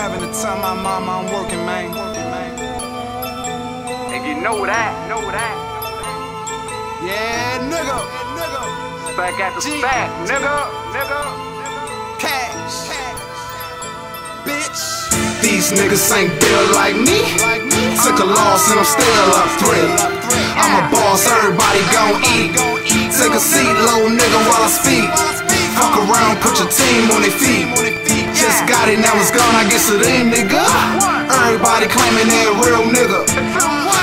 having to tell my mama I'm working, man. And you know that. Yeah, nigga. Back at the stack, nigga. Cash. Bitch. These niggas ain't built like me. Took a loss and I'm still up 3. I'm a boss, everybody gon' eat. Take a seat, low nigga, while I speak. Fuck around, put your team on their feet. Just got it, now it's gone, I guess it ain't, nigga. Everybody claiming they a real nigga,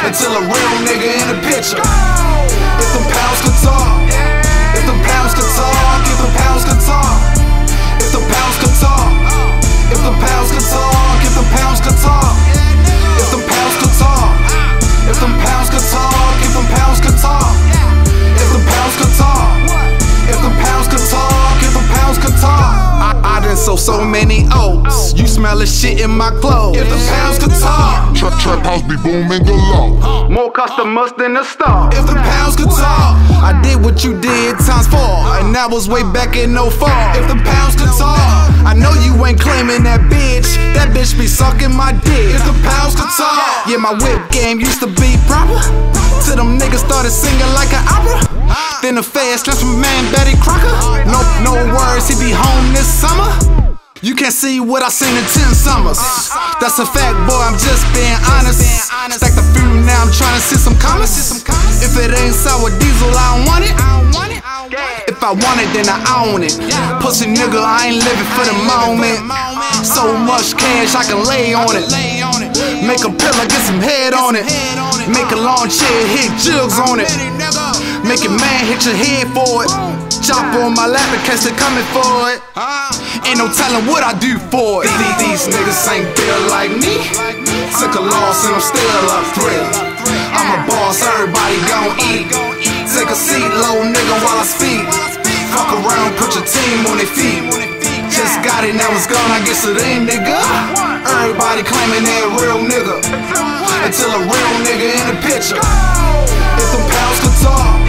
until a real nigga in the picture. If them pounds could talk, if them pounds could talk, if them pounds could talk, if them pounds could talk, if them pounds could talk, if them pounds could talk, if them pounds could talk, if them pounds could talk, if them pounds could talk, if them pounds could talk, if them pounds could talk, if them pounds could talk. I done sold so many oats, you smell the shit in my clothes. If the pounds could talk, Trap house be booming galore. More customers than the star. if the pounds could talk, I did what you did times 4, and that was way back in 04. If the pounds could talk, I know you ain't claiming that bitch. That bitch be sucking my dick. If the pounds could talk, yeah, my whip game used to be proper, till them niggas started singing like an opera. Then the fast transfer man Betty Crocker. No words, he be home this summer. You can't see what I seen in 10 summers. That's a fact, boy, I'm just being honest. Stack the few, now I'm trying to see some commas. If it ain't sour diesel, I don't want it. If I want it, then I own it. Pussy nigga, I ain't living for the moment. So much cash, I can lay on it. Make a pillow, get some head on it. Make a lawn chair, hit jugs on it. Make a man hit your head for it. Chop on my lap in case they coming for it. Ain't no telling what I do for it. These niggas ain't built like me. Took a loss and I'm still up 3. I'm a boss, everybody gon' eat. Take a seat, low nigga, while I speak. Fuck around, put your team on their feet. Just got it, now it's gone, I guess it ain't, nigga. Everybody claiming they a real nigga, until a real nigga in the picture. If them pounds could talk,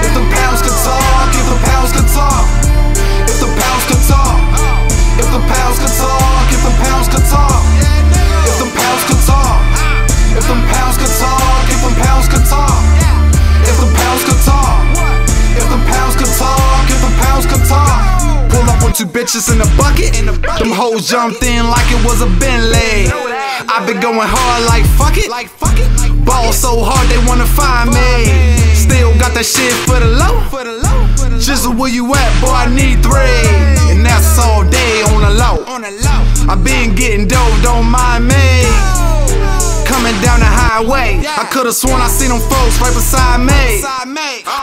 if them pounds could talk, if them pounds could talk, if them pounds could talk, if them pounds could talk, if them pounds could talk, if them pounds could talk, if them pounds could talk, if them pounds could talk, if them pounds could talk, if them pounds could talk, if them pounds could talk. Pull up on 2 bitches in a bucket. Them hoes jumped in like it was a Bentley. I been going hard like fuck it. Ball so hard they wanna find me. Still got that shit for the low. Jizzle, where you at, boy? I need 3. And that's all day on the low. I been getting dope, don't mind me. Coming down the highway, I could've sworn I seen them folks right beside me.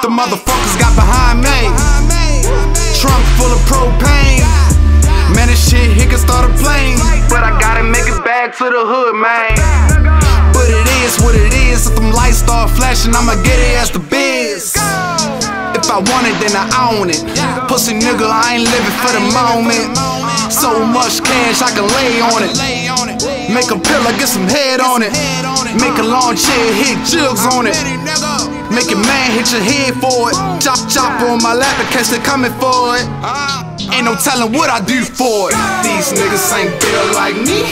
The motherfuckers got behind me. Trunk full of propane. Man, this shit here can start a plane. But I gotta make it back to the hood, man. But it is what it is. If them lights start flashing, I'ma get it as the biz. If I want it, then I own it. Pussy nigga, I ain't living for the moment. So much cash, I can lay on it. Make a pillow, get some head on it. Make a lawn chair, hit jugs on it. Make a man hit your head for it. Chop on my lap in case they coming for it. Ain't no telling what I do for it. These niggas ain't built like me.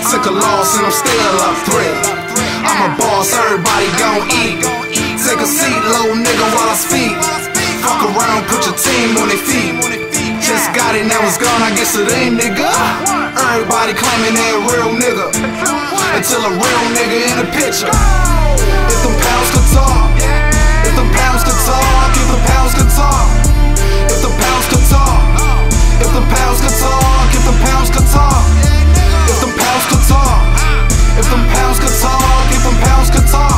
Took a loss and I'm still up 3. I'm a boss, everybody gon' eat. Take a seat, low nigga, while I speak. Fuck around, put your team on their feet. Just got it, now it's gone, I guess it ain't, nigga. Everybody claiming they a real nigga, until a real nigga in the picture. If them pounds could talk, if them pounds could talk, if them pounds could talk, if them pounds could talk, if them pounds could talk, if them pounds could talk, if them pounds could talk, if them pounds could talk, if them pounds could talk.